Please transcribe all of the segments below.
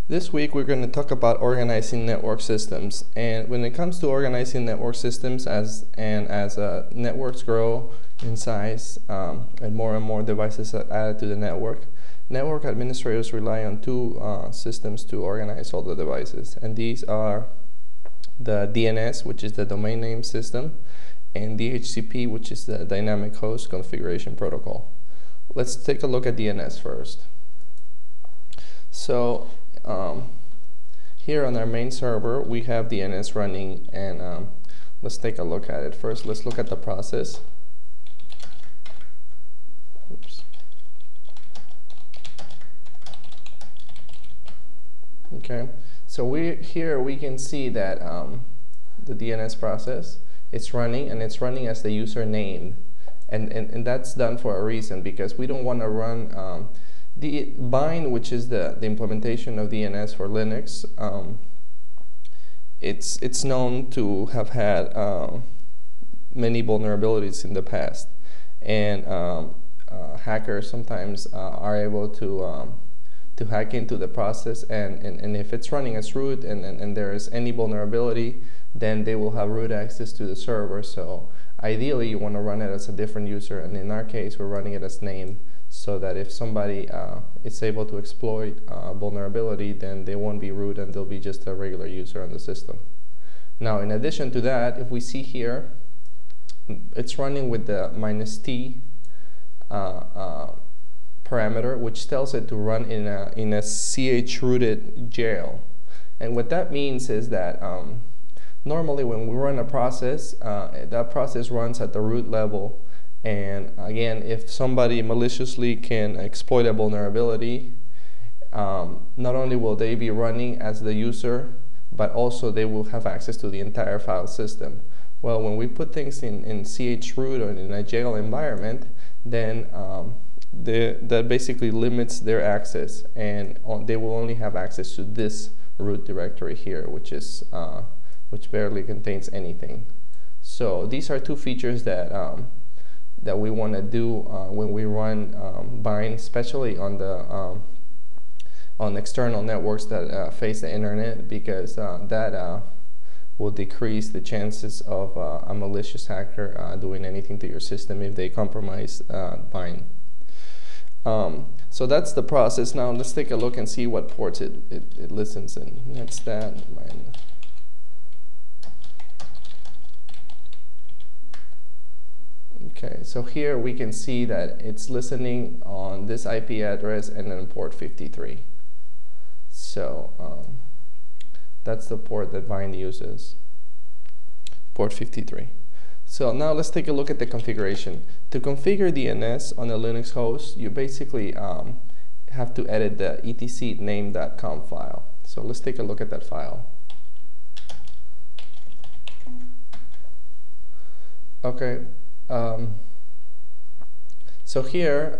This week we're going to talk about organizing network systems, and when it comes to organizing network systems as networks grow in size and more devices are added to the network administrators rely on two systems to organize all the devices, and these are the DNS, which is the domain name system, and DHCP, which is the dynamic host configuration protocol. Let's take a look at DNS first. So here on our main server we have DNS running, and let's take a look at it. First, let's look at the process. Oops. Okay, so here we can see that the DNS process, it's running, and it's running as the user named, and that's done for a reason, because we don't want to run the bind, which is the implementation of DNS for Linux. It's known to have had many vulnerabilities in the past, and hackers sometimes are able to hack into the process, and if it's running as root and there is any vulnerability, then they will have root access to the server. So ideally you want to run it as a different user, and in our case we're running it as named, so that if somebody is able to exploit vulnerability, then they won't be root and they'll be just a regular user on the system. Now, in addition to that, if we see here, it's running with the -t parameter, which tells it to run in a ch-rooted jail. And what that means is that normally when we run a process, that process runs at the root level. And again, if somebody maliciously can exploit a vulnerability, not only will they be running as the user, but also they will have access to the entire file system. Well, when we put things in ch-root or in a jail environment, then that basically limits their access, and they will only have access to this root directory here, which barely contains anything. So these are two features that we want to do when we run bind, especially on the on external networks that face the internet, because that will decrease the chances of a malicious hacker doing anything to your system if they compromise bind. So that's the process. Now let's take a look and see what ports it listens in. That's that. Okay, so here we can see that it's listening on this IP address and then port 53. So that's the port that bind uses, port 53. So now let's take a look at the configuration. To configure DNS on a Linux host, you basically have to edit the etcname.com file. So let's take a look at that file. Okay. So here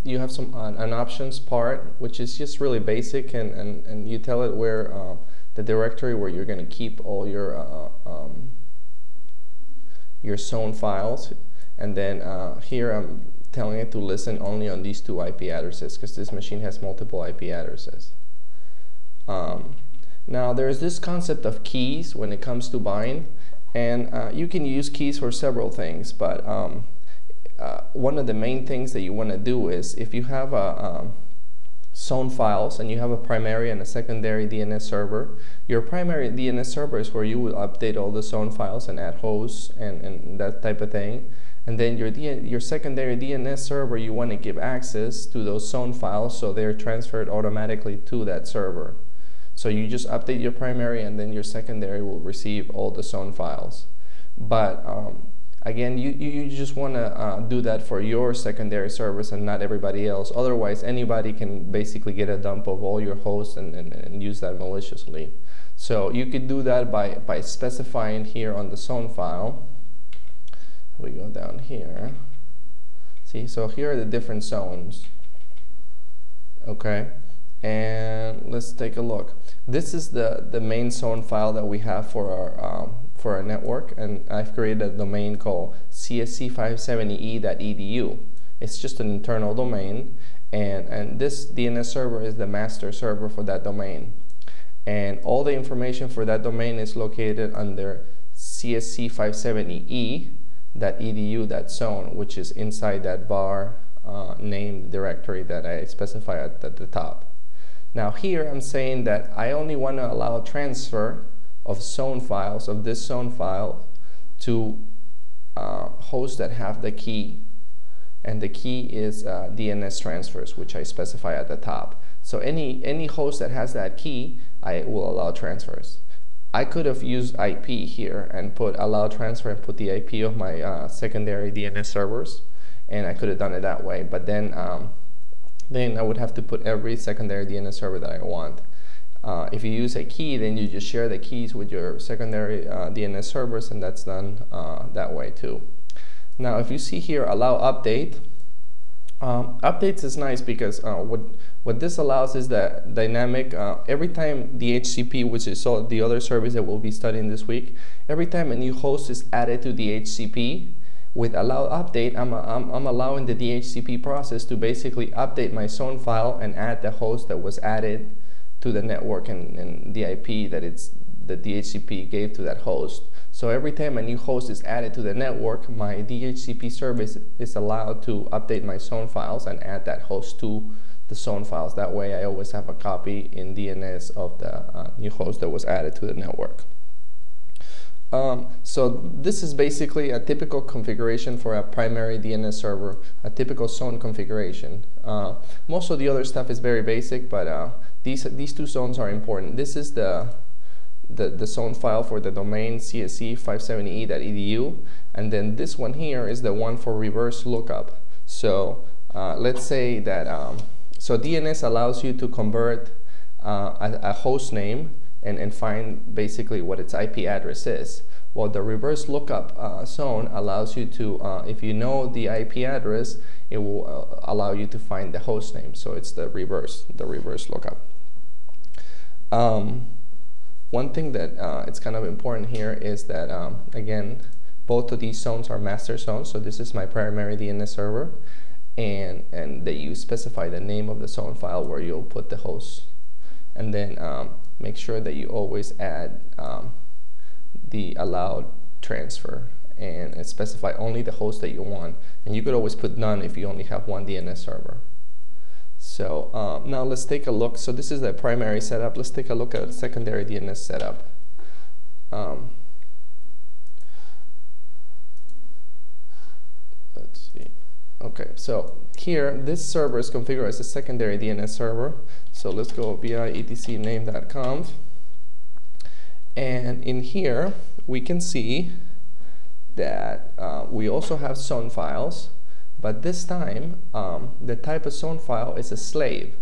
you have an options part, which is just really basic, and you tell it where the directory where you're going to keep all your zone files, and then here I'm telling it to listen only on these two IP addresses, because this machine has multiple IP addresses. Now there's this concept of keys when it comes to bind, and you can use keys for several things, but one of the main things that you want to do is, if you have zone files and you have a primary and a secondary DNS server, your primary DNS server is where you will update all the zone files and add hosts and that type of thing. And then your secondary DNS server, you want to give access to those zone files so they're transferred automatically to that server. So you just update your primary, and then your secondary will receive all the zone files. But again, you just want to do that for your secondary servers and not everybody else. Otherwise, anybody can basically get a dump of all your hosts and use that maliciously. So you could do that by specifying here on the zone file. We go down here. See, so here are the different zones. Okay, and let's take a look. This is the main zone file that we have for our network, and I've created a domain called csc570e.edu. It's just an internal domain, and this DNS server is the master server for that domain. and all the information for that domain is located under csc570e.edu.zone, which is inside that var name directory that I specify at the top. Now here I'm saying that I only want to allow transfer of zone files, of this zone file, to hosts that have the key, and the key is DNS transfers, which I specify at the top. So any host that has that key, I will allow transfers. I could have used IP here and put allow transfer and put the IP of my secondary DNS servers, and I could have done it that way, but then I would have to put every secondary DNS server that I want. If you use a key, then you just share the keys with your secondary DNS servers, and that's done that way too. Now if you see here allow update, updates is nice because what this allows is that dynamic, every time DHCP, which is the other service that we'll be studying this week, every time a new host is added to DHCP, with allow update, I'm allowing the DHCP process to basically update my zone file and add the host that was added to the network and the IP that the DHCP gave to that host. So every time a new host is added to the network, my DHCP service is allowed to update my zone files and add that host to the zone files. That way I always have a copy in DNS of the new host that was added to the network. So this is basically a typical configuration for a primary DNS server, a typical zone configuration. Most of the other stuff is very basic, but these two zones are important. This is the zone file for the domain csc570e.edu, and then this one here is the one for reverse lookup. So let's say that so DNS allows you to convert a host name and find basically what its IP address is. Well, the reverse lookup zone allows you to, if you know the IP address, it will allow you to find the host name. So it's the reverse lookup. One thing that it's kind of important here is that, again, both of these zones are master zones. So this is my primary DNS server, and that you specify the name of the zone file where you'll put the host. And then make sure that you always add the allowed transfer and specify only the host that you want. And you could always put none if you only have one DNS server. So now let's take a look. So this is the primary setup. Let's take a look at secondary DNS setup. Let's see. Okay, so here this server is configured as a secondary DNS server. So let's go via etc name.conf, and in here we can see that we also have zone files, but this time the type of zone file is a slave.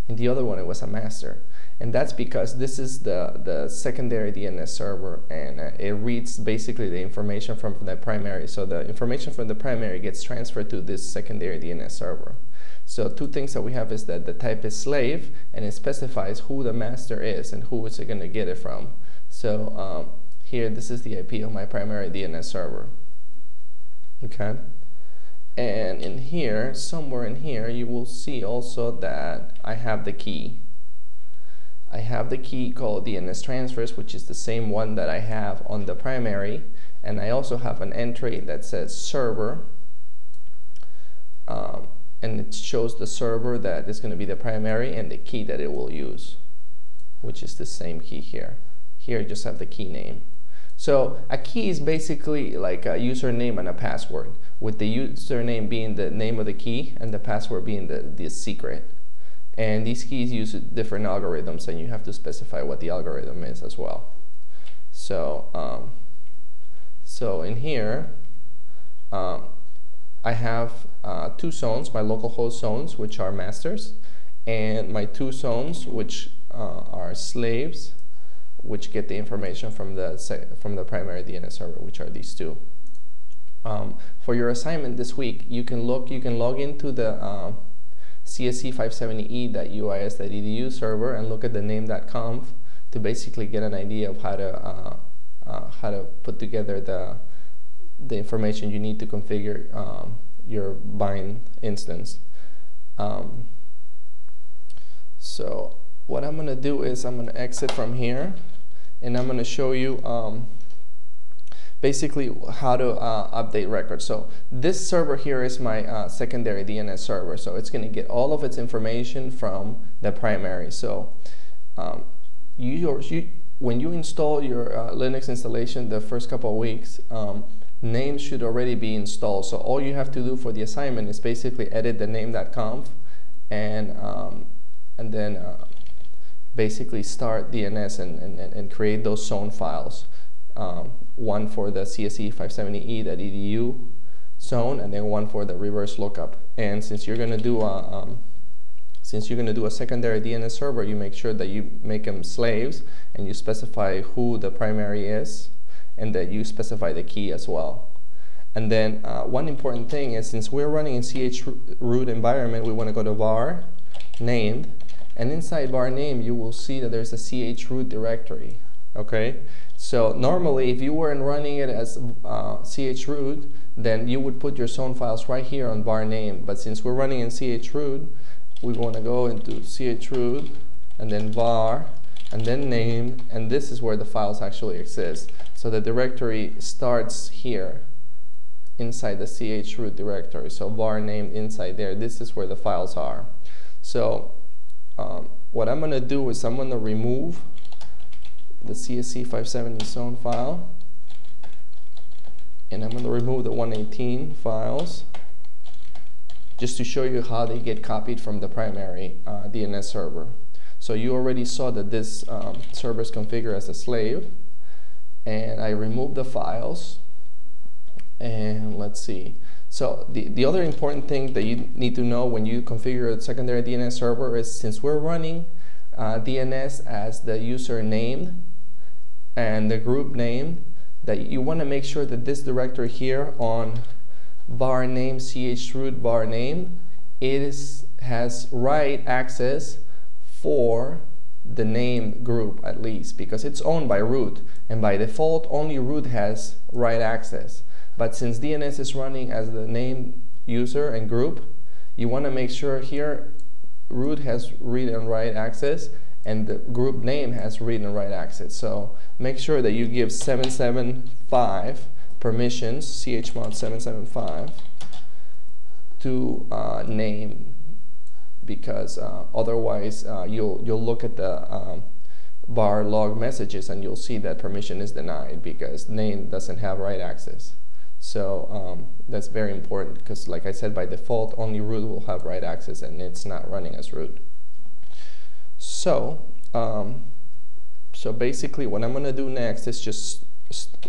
In the other one it was a master, and that's because this is the secondary DNS server, and it reads basically the information from the primary. So the information from the primary gets transferred to this secondary DNS server. So two things that we have is that the type is slave, and it specifies who the master is and who is it going to get it from. So here, this is the IP of my primary DNS server. Okay, and in here, somewhere in here, you will see also that I have the key. I have the key called DNS transfers, which is the same one that I have on the primary, and I also have an entry that says server. And it shows the server that is going to be the primary and the key that it will use, which is the same key here. Here you just have the key name. So a key is basically like a username and a password, with the username being the name of the key and the password being the secret. And these keys use different algorithms, and you have to specify what the algorithm is as well. So, so in here, I have two zones, my localhost zones, which are masters, and my two zones, which are slaves, which get the information from the primary DNS server, which are these two. For your assignment this week, you can log into the csc570e.uis.edu server and look at the name.conf to basically get an idea of how to put together the information you need to configure your bind instance. So what I'm going to do is I'm going to exit from here, and I'm going to show you basically how to update records. So this server here is my secondary DNS server, so it's going to get all of its information from the primary. So when you install your Linux installation the first couple of weeks, names should already be installed. So all you have to do for the assignment is basically edit the name.conf and then basically start DNS and create those zone files. One for the CSE570e.edu zone, and then one for the reverse lookup. And since you're going to do a secondary DNS server, you make sure that you make them slaves, and you specify who the primary is, and that you specify the key as well. And then one important thing is, since we're running in chroot environment, we want to go to var named, and inside var name you will see that there's a chroot directory. Okay, so normally if you weren't running it as chroot, then you would put your zone files right here on var name. But since we're running in chroot, we want to go into chroot and then var and then name, and this is where the files actually exist. So the directory starts here inside the chroot directory. So var name inside there, this is where the files are. So what I'm going to do is I'm going to remove the CSE570 zone file, and I'm going to remove the 118 files just to show you how they get copied from the primary DNS server. So you already saw that this server is configured as a slave, and I removed the files, and let's see. So the other important thing that you need to know when you configure a secondary DNS server is, since we're running DNS as the user name and the group name, that you want to make sure that this directory here on var name chroot var name has write access for the name group, at least, because it's owned by root, and by default only root has write access. But since DNS is running as the name user and group, you want to make sure here root has read and write access, and the group name has read and write access. So make sure that you give 775 permissions, chmod 775, to name, because otherwise you'll look at the var log messages and you'll see that permission is denied because name doesn't have write access. So that's very important, because like I said, by default only root will have write access, and it's not running as root. So so basically what I'm going to do next is just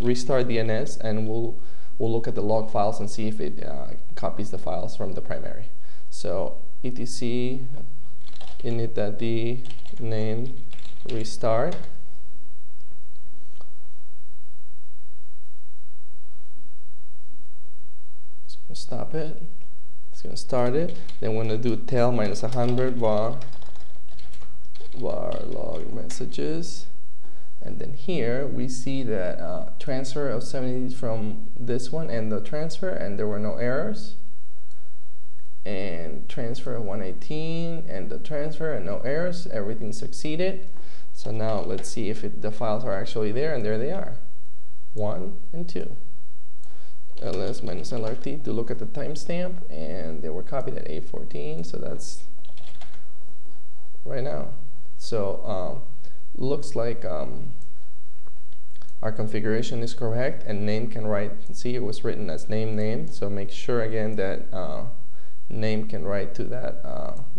restart DNS, and we'll look at the log files and see if it copies the files from the primary. So etc init.d name restart. It's going to stop it. It's going to start it. Then we're going to do tail -100 var log messages. And then here we see that transfer of 70 from this one and the transfer, and there were no errors. And transfer of 118 and the transfer and no errors. Everything succeeded. So now let's see if the files are actually there, and there they are. 1 and 2. ls -lrt to look at the timestamp, and they were copied at 8:14, so that's right now. So looks like our configuration is correct, and name can write. See, it was written as name. So make sure again that name can write to that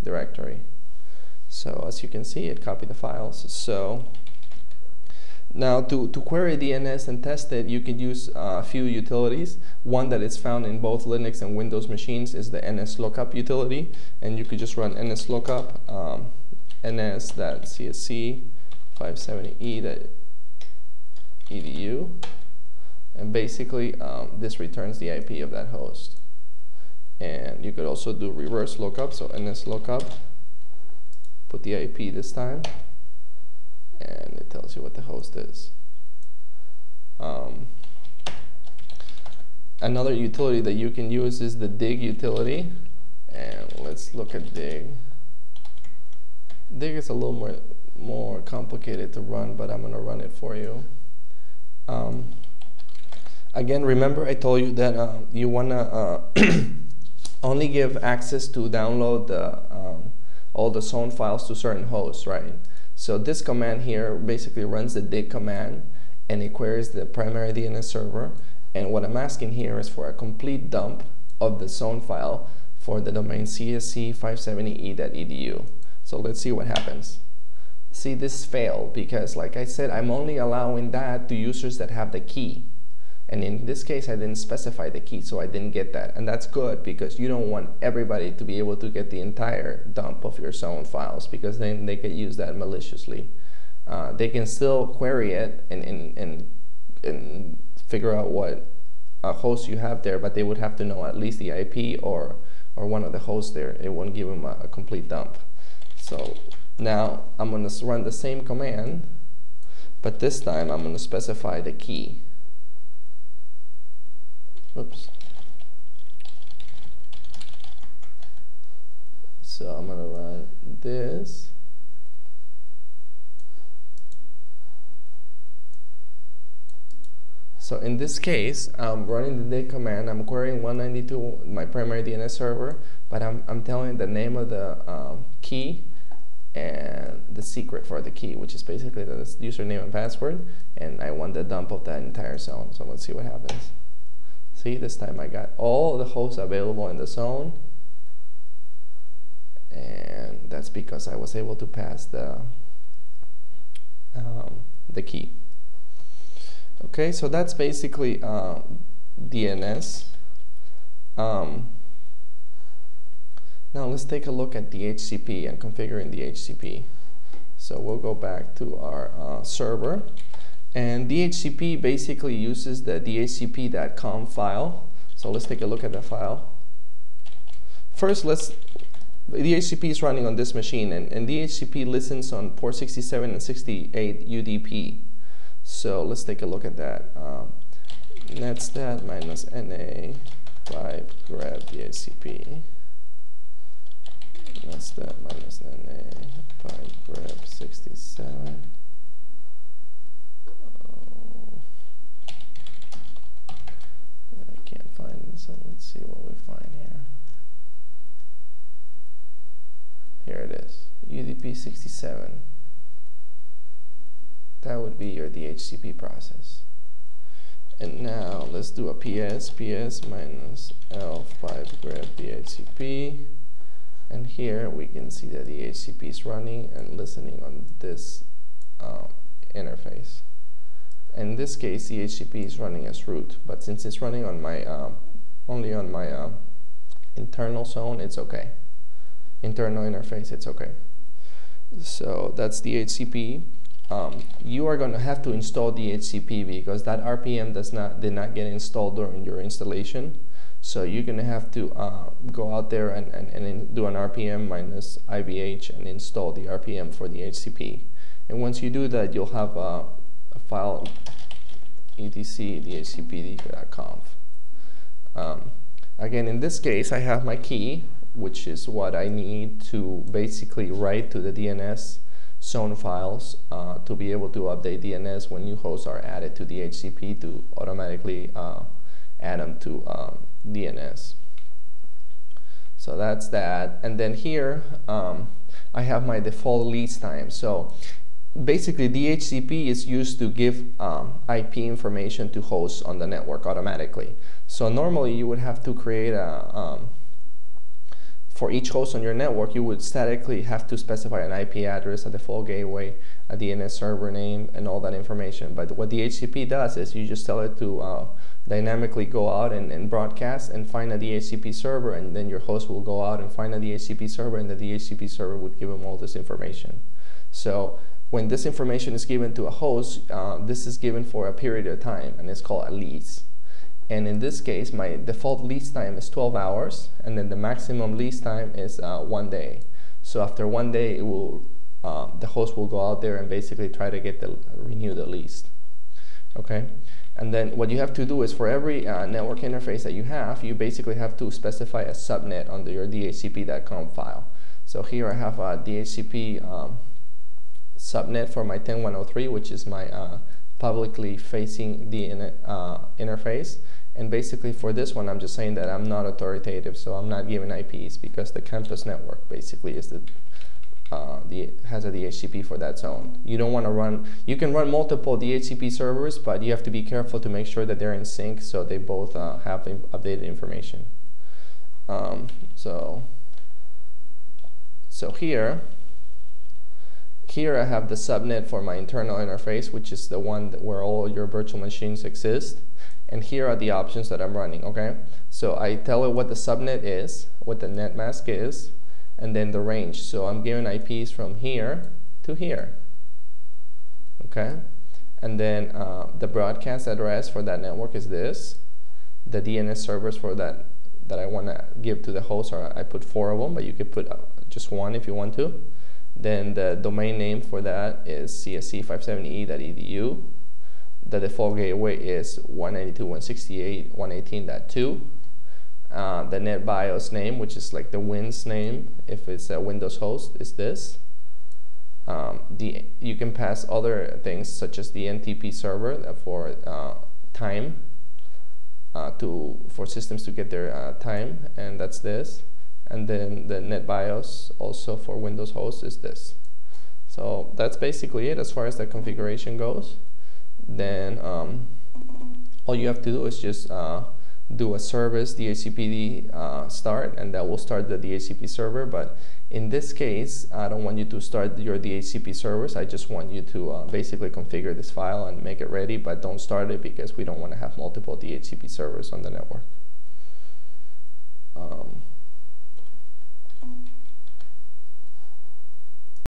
directory. So as you can see, it copied the files. So now to query DNS and test it, you can use a few utilities. One that is found in both Linux and Windows machines is the nslookup utility, and you could just run nslookup ns.csc570e.edu, and basically this returns the IP of that host. And you could also do reverse lookup, so nslookup, put the IP this time, and it tells you what the host is. Another utility that you can use is the dig utility, and let's look at dig. Dig is a little more more complicated to run, but I'm going to run it for you. Again, remember I told you that you want to only give access to download all the zone files to certain hosts, right? So this command here basically runs the dig command, and it queries the primary DNS server. And what I'm asking here is for a complete dump of the zone file for the domain csc570e.edu. So let's see what happens. See, this failed because, like I said, I'm only allowing that to users that have the key. And in this case, I didn't specify the key, so I didn't get that. And that's good because you don't want everybody to be able to get the entire dump of your zone files, because then they could use that maliciously. They can still query it and figure out what host you have there, but they would have to know at least the IP or one of the hosts there. It won't give them a complete dump. So now I'm going to run the same command, but this time I'm going to specify the key. Oops. So I'm going to run this. So in this case, I'm running the dig command. I'm querying 192, my primary DNS server, but I'm telling the name of the key and the secret for the key, which is basically the username and password, and I want the dump of that entire zone. So let's see what happens. See, this time I got all the hosts available in the zone, and that's because I was able to pass the key. Okay, so that's basically DNS. Now let's take a look at DHCP and configuring DHCP. So we'll go back to our server. And DHCP basically uses the dhcp.com file. So let's take a look at the file. First, DHCP is running on this machine, and DHCP listens on port 67 and 68 UDP. So let's take a look at that. Netstat minus NA pipe grep DHCP. Netstat minus NA pipe grep 67. So let's see what we find here. Here it is, UDP 67. That would be your DHCP process. And now let's do a PS minus elf pipe grep DHCP. And here we can see that the DHCP is running and listening on this interface. In this case, the DHCP is running as root, but since it's running on my only on my internal zone, it's okay. Internal interface, it's okay. So that's DHCP. You are going to have to install DHCP because that RPM did not get installed during your installation. So you're going to have to go out there and do an RPM minus IBH and install the RPM for the DHCP. And once you do that, you'll have a file etc dhcp.conf. Again, in this case, I have my key, which is what I need to basically write to the DNS zone files to be able to update DNS when new hosts are added to DHCP to automatically add them to DNS. So that's that. And then here, I have my default lease time. So basically, DHCP is used to give IP information to hosts on the network automatically. So normally you would have to create for each host on your network, you would statically have to specify an IP address, a default gateway, a DNS server name, and all that information. But what DHCP does is you just tell it to dynamically go out and broadcast and find a DHCP server, and then your host will go out and find a DHCP server, and the DHCP server would give them all this information. So when this information is given to a host, this is given for a period of time, and it's called a lease. And in this case, my default lease time is 12 hours, and then the maximum lease time is 1 day. So after 1 day, it will the host will go out there and basically try to get renew the lease. Okay, and then what you have to do is for every network interface that you have, you basically have to specify a subnet under your dhcp.com file. So here I have a DHCP subnet for my 10.103, which is my publicly facing the interface. And basically for this one, I'm just saying that I'm not authoritative, so I'm not giving IPs, because the campus network basically is has a DHCP for that zone. You don't want to run, you can run multiple DHCP servers, but you have to be careful to make sure that they're in sync so they both have updated information. So here I have the subnet for my internal interface, which is the one where all your virtual machines exist. And here are the options that I'm running, okay? So I tell it what the subnet is, what the net mask is, and then the range. So I'm giving IPs from here to here, okay? And then the broadcast address for that network is this. The DNS servers for that I want to give to the host, or I put 4 of them, but you could put just 1 if you want to. Then the domain name for that is csc570e.edu. The default gateway is 192.168.118.2. The net BIOS name, which is like the WINS name, if it's a Windows host, is this. You can pass other things such as the NTP server for time, for systems to get their time, and that's this. And then the net BIOS also for Windows host is this. So that's basically it as far as the configuration goes. Then all you have to do is just do a service DHCP start, and that will start the DHCP server. But in this case, I don't want you to start your DHCP servers. I just want you to basically configure this file and make it ready, but don't start it because we don't want to have multiple DHCP servers on the network.